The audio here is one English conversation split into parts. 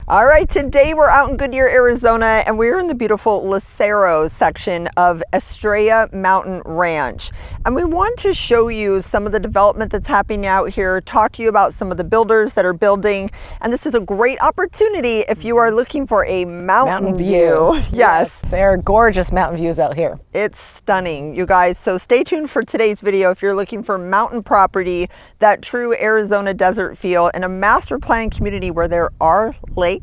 All right, today we're out in Goodyear, Arizona, and we're in the beautiful Lucero section of Estrella Mountain Ranch. And we want to show you some of the development that's happening out here, talk to you about some of the builders that are building. And this is a great opportunity if you are looking for a mountain view. Yes. They're gorgeous mountain views out here. It's stunning, you guys. So stay tuned for today's video if you're looking for mountain property, that true Arizona desert feel, in a master plan community where there are lakes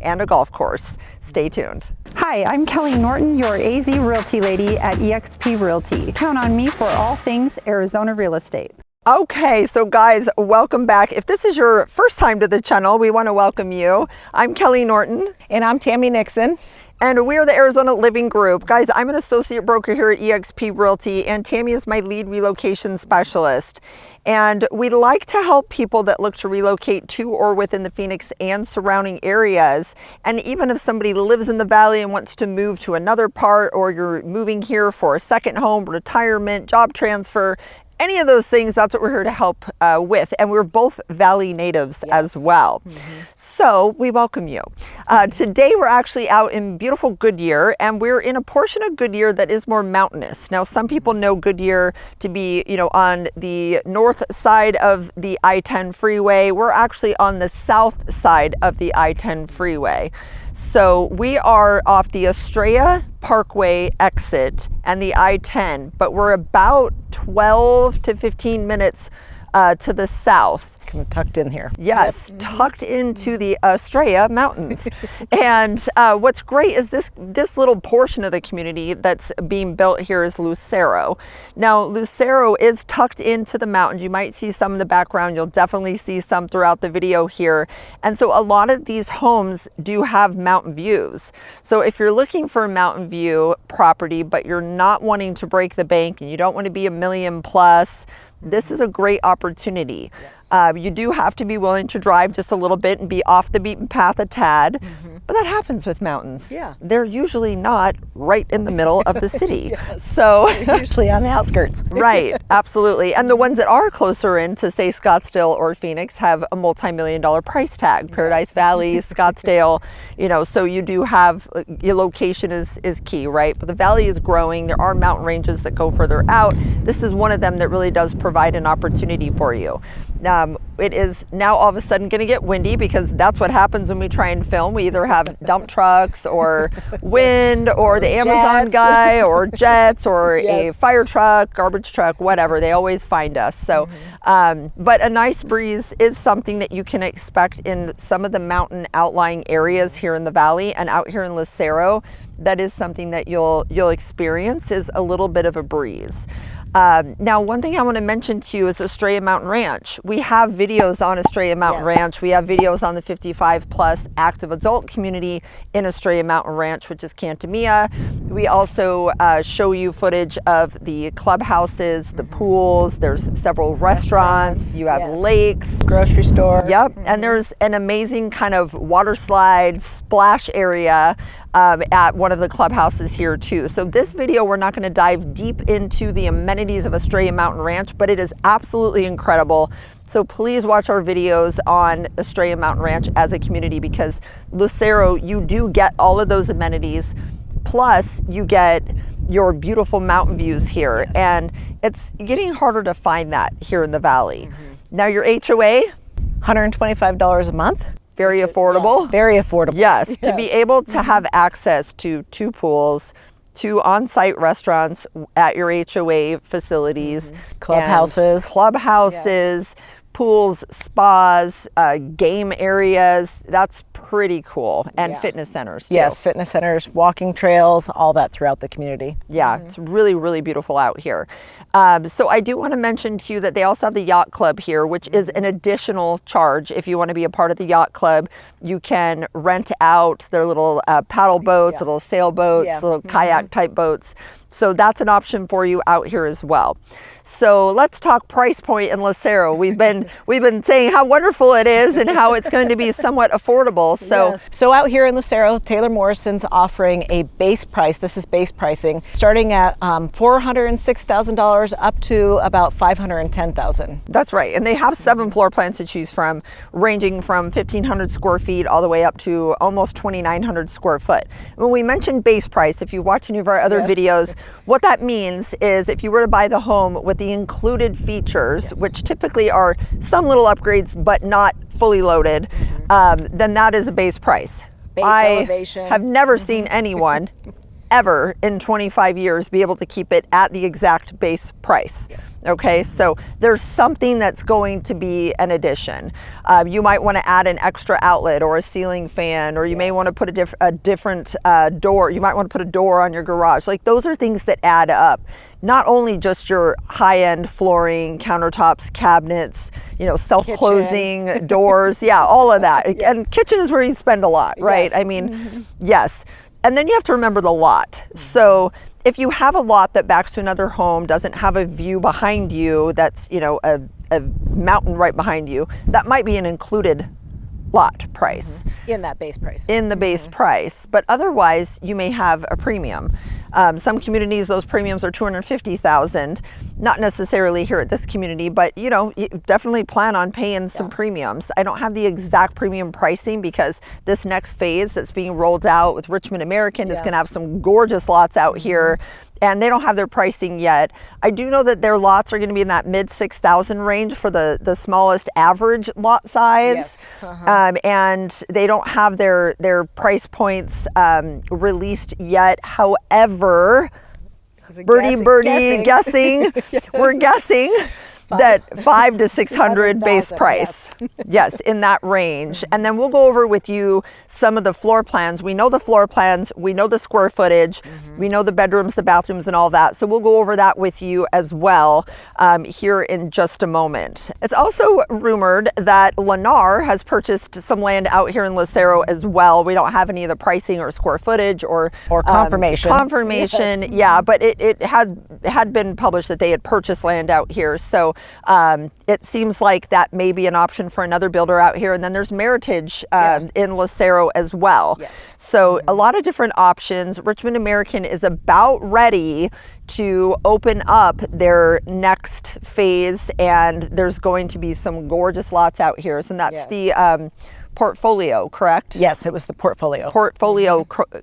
and a golf course. Stay tuned. Hi, I'm Kelly Norton, your AZ Realty lady at eXp Realty. Count on me for all things Arizona real estate. Okay, so guys, welcome back. If this is your first time to the channel, we want to welcome you. I'm Kelly Norton. And I'm Tammy Nixon. And we are the Arizona Living Group. Guys, I'm an associate broker here at eXp Realty, and Tammy is my lead relocation specialist. And we like to help people that look to relocate to or within the Phoenix and surrounding areas. And even if somebody lives in the valley and wants to move to another part, or you're moving here for a second home, retirement, job transfer, any of those things, that's what we're here to help with. And we're both Valley natives as well. So we welcome you. Today we're actually out in beautiful Goodyear, and we're in a portion of Goodyear that is more mountainous. Now, some people know Goodyear to be, on the north side of the I-10 freeway. We're actually on the south side of the I-10 freeway. So we are off the Estrella Parkway exit and the I-10, but we're about 12 to 15 minutes to the south. Kind of tucked in here. Yes, tucked into the Estrella Mountains. And what's great is this little portion of the community that's being built here is Lucero. Now, Lucero is tucked into the mountains. You might see some in the background. You'll definitely see some throughout the video here. And so a lot of these homes do have mountain views. So if you're looking for a mountain view property, but you're not wanting to break the bank and you don't want to be $1 million plus, this is a great opportunity. You do have to be willing to drive just a little bit and be off the beaten path a tad, but that happens with mountains. Yeah. They're usually not right in the middle of the city. So Usually on the outskirts. right, absolutely. And the ones that are closer in to say Scottsdale or Phoenix have a multi-million-dollar price tag. Paradise Valley, Scottsdale, so you do have, your location is key, right? But the valley is growing. There are mountain ranges that go further out. This is one of them that really does provide an opportunity for you. It is now all of a sudden going to get windy, because that's what happens when we try and film. We either have dump trucks or wind or the Amazon guy or jets or a fire truck, garbage truck, whatever. They always find us. So, but a nice breeze is something that you can expect in some of the mountain outlying areas here in the valley, and out here in Lucero. That is something that you'll experience, is a little bit of a breeze. Now, one thing I want to mention to you is Estrella Mountain Ranch. We have videos on Estrella Mountain Ranch. We have videos on the 55 plus active adult community in Estrella Mountain Ranch, which is Cantamia. We also show you footage of the clubhouses, the pools. There's several restaurants. You have lakes. Grocery store. Yep. And there's an amazing kind of water slide splash area at one of the clubhouses here too. So this video, we're not going to dive deep into the amenities of Estrella Mountain Ranch, but it is absolutely incredible. So please watch our videos on Estrella Mountain Ranch as a community, because Lucero, you do get all of those amenities, plus you get your beautiful mountain views here. And it's getting harder to find that here in the valley. Now, your HOA, $125 a month. very affordable. Yes, very affordable. Yes, to be able to have access to 2 pools, 2 on-site restaurants at your HOA facilities, clubhouses, pools, spas, game areas. That's pretty cool. And fitness centers too. Yes, fitness centers, walking trails, all that throughout the community. Yeah, it's really, really beautiful out here. So I do want to mention to you that they also have the yacht club here, which is an additional charge. If you want to be a part of the yacht club, you can rent out their little paddle boats, little sailboats, little kayak type boats. So that's an option for you out here as well. So let's talk price point in Lucero. We've been saying how wonderful it is and how it's going to be somewhat affordable. So Yes. So out here in Lucero, Taylor Morrison's offering a base price. This is base pricing, starting at $406,000 up to about $510,000. that's right. And they have 7 floor plans to choose from, ranging from 1,500 square feet all the way up to almost 2,900 square foot. When we mentioned base price, if you watch any of our other videos, what that means is if you were to buy the home with the included features, which typically are some little upgrades but not fully loaded, then that is a base price. Base I elevation. have never seen anyone ever in 25 years be able to keep it at the exact base price. Okay, so there's something that's going to be an addition. You might want to add an extra outlet or a ceiling fan, or you may want to put a different door. You might want to put a door on your garage. Like, those are things that add up. Not only just your high-end flooring, countertops, cabinets, self-closing doors, all of that. And kitchen is where you spend a lot, right? Yes. I mean, yes. And then you have to remember the lot. So if you have a lot that backs to another home, doesn't have a view behind you, that's, a mountain right behind you, that might be an included lot price. In that base price. In the base price. But otherwise, you may have a premium. Some communities, those premiums are $250,000. Not necessarily here at this community, but you definitely plan on paying some premiums. I don't have the exact premium pricing because this next phase that's being rolled out with Richmond American is going to have some gorgeous lots out here, and they don't have their pricing yet. I do know that their lots are going to be in that mid 6,000 range for the smallest average lot size. And they don't have their price points released yet. However, guessing. We're guessing that 500 to 600 base price. Yes, in that range. And then we'll go over with you some of the floor plans. We know the floor plans, we know the square footage, we know the bedrooms, the bathrooms, and all that. So we'll go over that with you as well here in just a moment. It's also rumored that Lennar has purchased some land out here in Lucero as well. We don't have any of the pricing or square footage or confirmation. Yeah, but it had been published that they had purchased land out here. So it seems like that may be an option for another builder out here. And then there's Meritage in Lucero as well. So a lot of different options. Richmond American is about ready to open up their next phase, and there's going to be some gorgeous lots out here. So that's the portfolio, correct? Yes, it was the portfolio.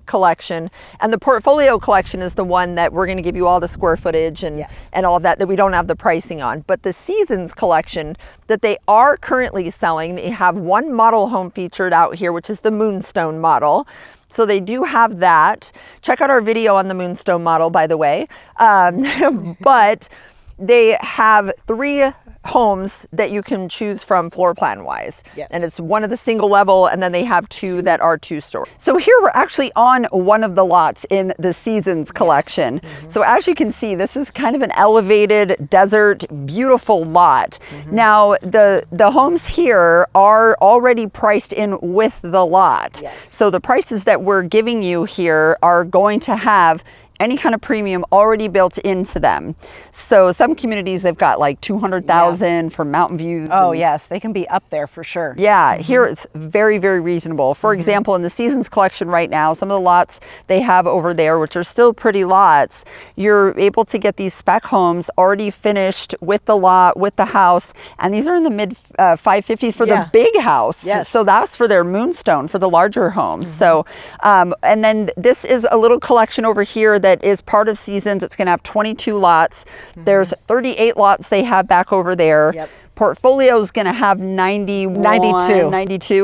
Collection. And the portfolio collection is the one that we're going to give you all the square footage and all of that we don't have the pricing on. But the Seasons collection that they are currently selling, they have one model home featured out here, which is the Moonstone model. So they do have that. Check out our video on the Moonstone model, by the way. But they have 3 homes that you can choose from floor plan wise. And it's one of the single level, and then they have 2 that are 2-story. So here we're actually on one of the lots in the Seasons collection. So as you can see, this is kind of an elevated desert, beautiful lot. Now the homes here are already priced in with the lot. So the prices that we're giving you here are going to have any kind of premium already built into them. So some communities, they've got like 200,000 for mountain views. Oh yes, they can be up there for sure. Yeah, here it's very, very reasonable. For example, in the Seasons collection right now, some of the lots they have over there, which are still pretty lots, you're able to get these spec homes already finished with the lot, with the house, and these are in the mid 550s for the big house. So that's for their Moonstone, for the larger homes. So, and then this is a little collection over here that is part of Seasons. It's going to have 22 lots. There's 38 lots they have back over there. Portfolio is going to have 92.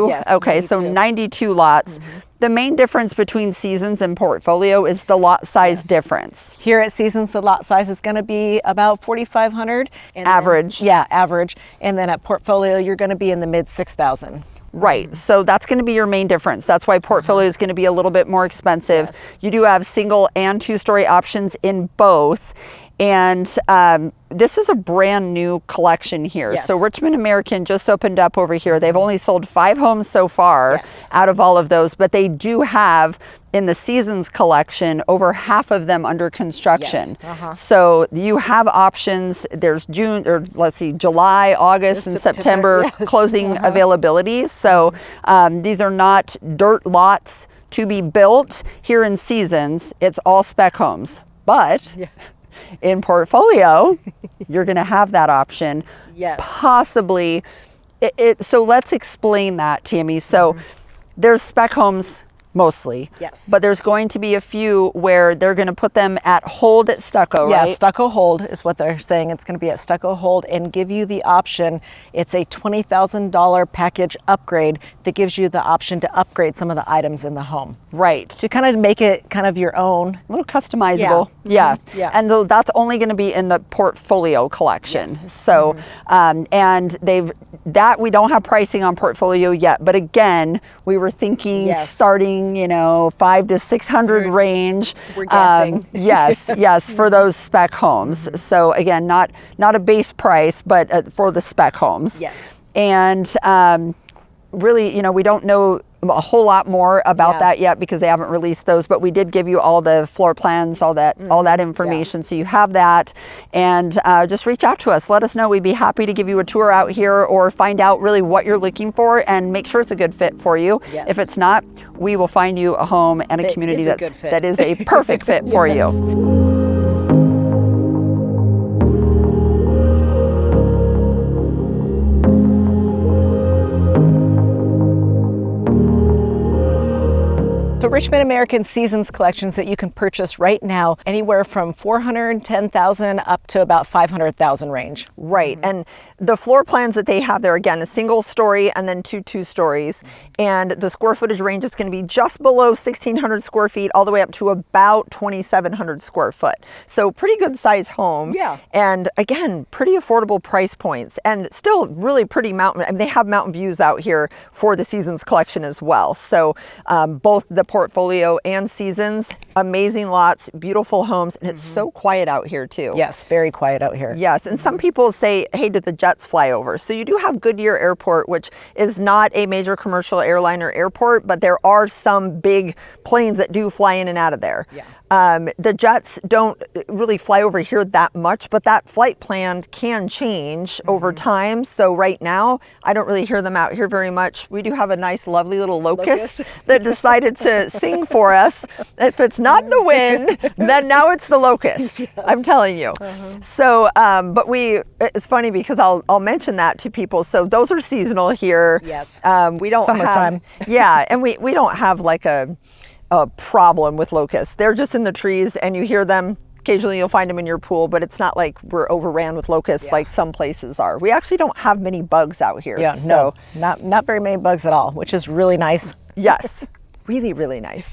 Yes, Okay, 92. so 92 lots. The main difference between Seasons and Portfolio is the lot size difference. Here at Seasons, the lot size is going to be about 4,500. Average. Average. And then at Portfolio, you're going to be in the mid 6,000. Right, so that's going to be your main difference. That's why Portfolio is going to be a little bit more expensive. You do have single and 2-story options in both. And this is a brand new collection here. Yes. So Richmond American just opened up over here. They've only sold 5 homes so far out of all of those, but they do have in the Seasons collection over half of them under construction. So you have options. There's June, or let's see, July, August, and September closing availabilities. So these are not dirt lots to be built here in Seasons. It's all spec homes. But in portfolio, you're going to have that option. Possibly. So let's explain that, Tammy. So there's spec homes mostly. But there's going to be a few where they're going to put them at hold at stucco, right? Yeah, stucco hold is what they're saying. It's going to be at stucco hold and give you the option. It's a $20,000 package upgrade that gives you the option to upgrade some of the items in the home. Right. To kind of make it kind of your own. A little customizable. And that's only going to be in the portfolio collection. So, and we don't have pricing on portfolio yet, but again, we were thinking starting, you know, 500 to 600 range. We're guessing. Yes, for those spec homes. So again, not a base price, but for the spec homes. And really, you know, we don't know a whole lot more about that yet because they haven't released those, but we did give you all the floor plans, all that information, so you have that. And just reach out to us, let us know. We'd be happy to give you a tour out here or find out really what you're looking for and make sure it's a good fit for you. If it's not, we will find you a home and a community that is a perfect fit for you. So Richmond American Seasons collections that you can purchase right now, anywhere from $410,000 up to about $500,000 range. Right, and the floor plans that they have there, again, a single story and then two stories. And the square footage range is going to be just below 1,600 square feet all the way up to about 2,700 square foot. So pretty good size home. And again, pretty affordable price points and still really pretty mountain. I mean, they have mountain views out here for the Seasons collection as well. So both the portfolio and Seasons, amazing lots, beautiful homes, and it's so quiet out here too. Yes, very quiet out here. Yes, and some people say, hey, do the jets fly over? So you do have Goodyear Airport, which is not a major commercial airliner airport, but there are some big planes that do fly in and out of there. The jets don't really fly over here that much, but that flight plan can change over time. So right now, I don't really hear them out here very much. We do have a nice, lovely little locust that decided to sing for us. If it's not the wind, then now it's the locust. I'm telling you. So, but it's funny because I'll mention that to people. So those are seasonal here. We don't Summertime. And we don't have like a problem with locusts. They're just in the trees and you hear them. Occasionally you'll find them in your pool, but it's not like we're overran with locusts like some places are. We actually don't have many bugs out here. No, not very many bugs at all, which is really nice. Yes. Really, really nice.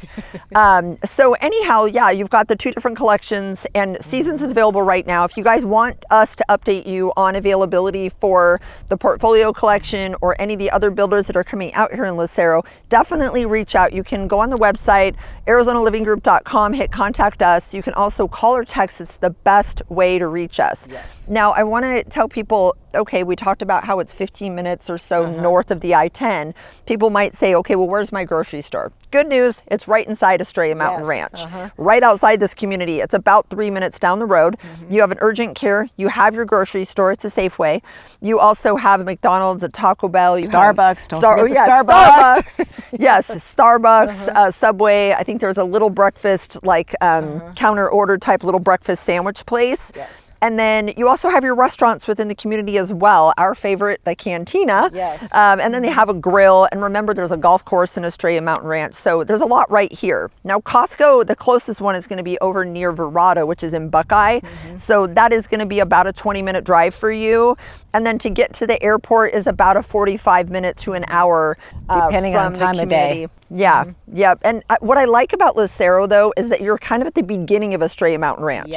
So anyhow, you've got the 2 different collections and Seasons is available right now. If you guys want us to update you on availability for the portfolio collection or any of the other builders that are coming out here in Lucero, definitely reach out. You can go on the website, ArizonaLivingGroup.com, hit contact us. You can also call or text. It's the best way to reach us. Now, I want to tell people, okay, we talked about how it's 15 minutes or so north of the I-10. People might say, okay, well, where's my grocery store? Good news, it's right inside Estrella Mountain Ranch, right outside this community. It's about 3 minutes down the road. You have an urgent care. You have your grocery store. It's a Safeway. You also have a McDonald's, a Taco Bell. You Starbucks. Starbucks. Yes, Starbucks, Subway. I think there's a little breakfast, like counter order type little breakfast sandwich place. And then you also have your restaurants within the community as well. Our favorite, the Cantina. And then they have a grill. And remember, there's a golf course in Estrella Mountain Ranch. So there's a lot right here. Now, Costco, the closest one is going to be over near Verrado, which is in Buckeye. So that is going to be about a 20-minute drive for you. And then to get to the airport is about a 45-minute to an hour. Depending on time of day. And what I like about Lucero, though, is that you're kind of at the beginning of Estrella Mountain Ranch.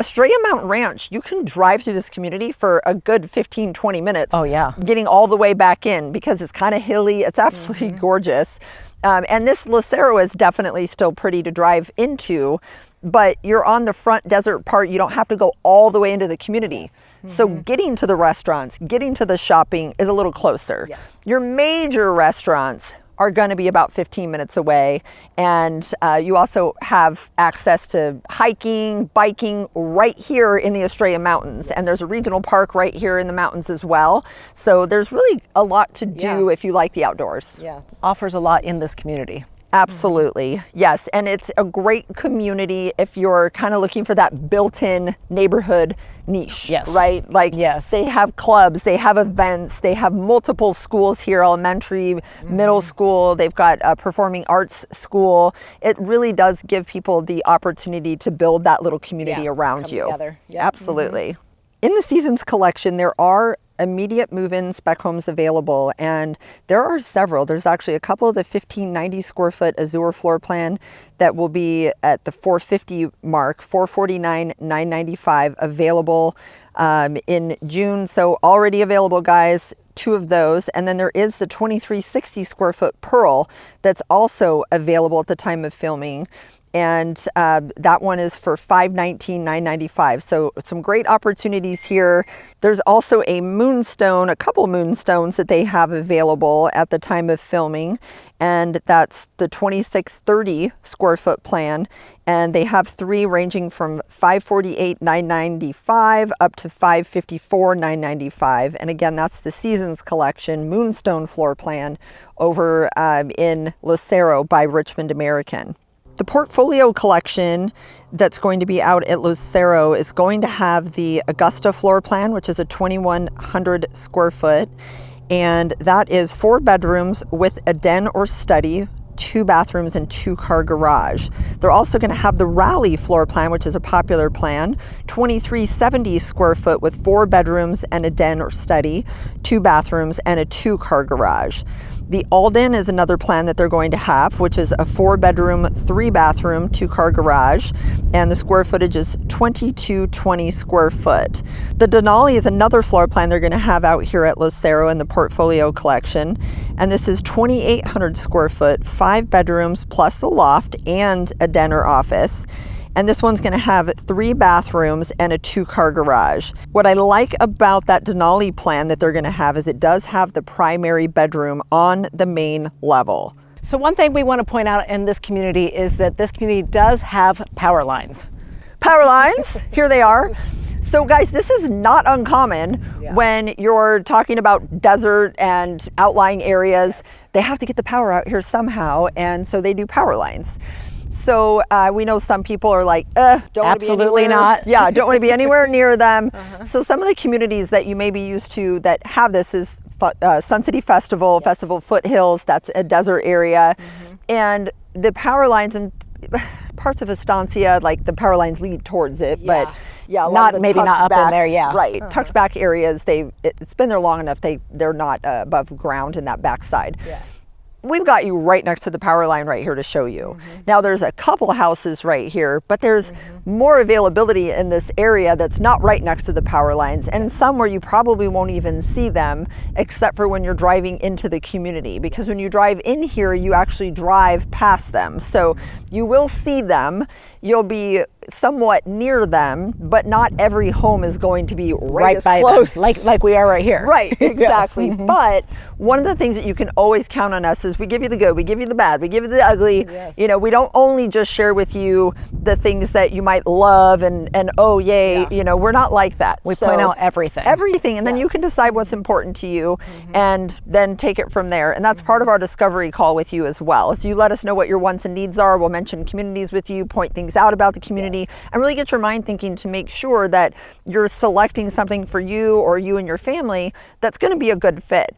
Estrella Mountain Ranch, you can drive through this community for a good 15, 20 minutes. Getting all the way back in because it's kind of hilly. It's absolutely gorgeous. And this Lucero is definitely still pretty to drive into. but you're on the front desert part. You don't have to go all the way into the community. So getting to the restaurants, getting to the shopping is a little closer. Your major restaurants are going to be about 15 minutes away. And you also have access to hiking, biking right here in the Estrella Mountains. And there's a regional park right here in the mountains as well. So there's really a lot to do if you like the outdoors. Yeah, offers a lot in this community. Absolutely. Yes. And it's a great community if you're kind of looking for that built-in neighborhood niche. Yes. Right? Like, they have clubs, they have events, they have multiple schools here, elementary, middle school, they've got a performing arts school. It really does give people the opportunity to build that little community around you. Together. Absolutely. In the Seasons collection, there are immediate move-in spec homes available, and there are several. There's actually a couple of the 1590 square foot Azure floor plan that will be at the 450 mark, 449, 995 available in June. So already available, guys, 2 of those. And then there is the 2360 square foot Pearl that's also available at the time of filming. And that one is for $519, $995. So some great opportunities here. There's also a moonstone, a couple moonstones that they have available at the time of filming. And that's the 2630 square foot plan. And they have 3 ranging from $548, $995 up to $554, $995. And again, that's the Seasons collection moonstone floor plan over in Lucero by Richmond American. The portfolio collection that's going to be out at Lucero is going to have the Augusta floor plan, which is a 2100 square foot. And that is 4 bedrooms with a den or study, 2 bathrooms and 2-car garage. They're also going to have the Raleigh floor plan, which is a popular plan, 2370 square foot with 4 bedrooms and a den or study, 2 bathrooms and a 2-car garage. The Alden is another plan that they're going to have, which is a 4-bedroom, 3-bathroom, 2-car garage, and the square footage is 2220 square foot. The Denali is another floor plan they're going to have out here at Lucero in the portfolio collection, and this is 2800 square foot, 5 bedrooms plus the loft and a den or office. And this one's going to have 3 bathrooms and a 2-car garage. What I like about that Denali plan that they're going to have is it does have the primary bedroom on the main level. So one thing we want to point out in this community is that this community does have power lines. Power lines, here they are. So guys, this is not uncommon when you're talking about desert and outlying areas. They have to get the power out here somehow, and so they do power lines. So we know some people are like, don't want to be absolutely not. Yeah, don't want to be anywhere near them. So some of the communities that you may be used to that have this is Sun City Festival, Festival Foothills, that's a desert area. And the power lines in parts of Estancia, like the power lines lead towards it, but not maybe not up in there, right. Tucked back areas, it's been there long enough, they're not above ground in that backside. We've got you right next to the power line right here to show you. Now there's a couple houses right here, but there's more availability in this area that's not right next to the power lines, and some where you probably won't even see them except for when you're driving into the community, because when you drive in here you actually drive past them. So you will see them, you'll be somewhat near them, but not every home is going to be right by close. them, like we are right here. Right, exactly. But one of the things that you can always count on us is we give you the good, we give you the bad, we give you the ugly. You know, we don't only just share with you the things that you might love and oh yay, you know, we're not like that. We point out everything. And then you can decide what's important to you and then take it from there. And that's part of our discovery call with you as well. So you let us know what your wants and needs are. We'll mention communities with you, point things out about the community, and really get your mind thinking to make sure that you're selecting something for you or you and your family that's going to be a good fit.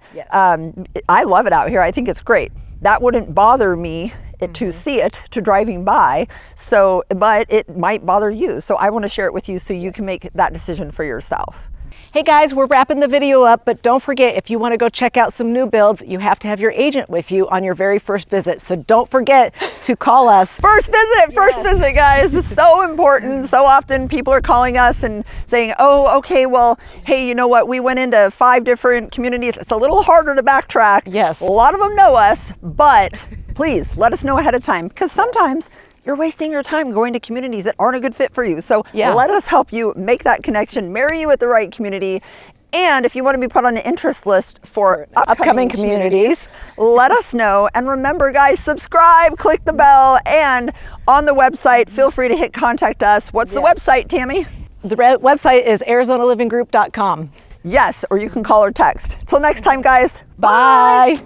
I love it out here. I think it's great. That wouldn't bother me to see it, to driving by. So, but it might bother you. So I want to share it with you so you can make that decision for yourself. Hey guys, we're wrapping the video up, but don't forget, if you want to go check out some new builds, you have to have your agent with you on your very first visit. So don't forget to call us. First visit, guys. It's so important. So often people are calling us and saying, oh, okay, well, hey, you know what? We went into 5 different communities. It's a little harder to backtrack. Yes. A lot of them know us, but please let us know ahead of time, because sometimes you're wasting your time going to communities that aren't a good fit for you. So Yeah. let us help you make that connection, marry you at the right community. And if you want to be put on an interest list for upcoming communities, let us know. And remember, guys, subscribe, click the bell, and on the website, feel free to hit contact us. What's the website, Tammy? The website is ArizonaLivingGroup.com. Yes, or you can call or text. Till next time, guys. Bye.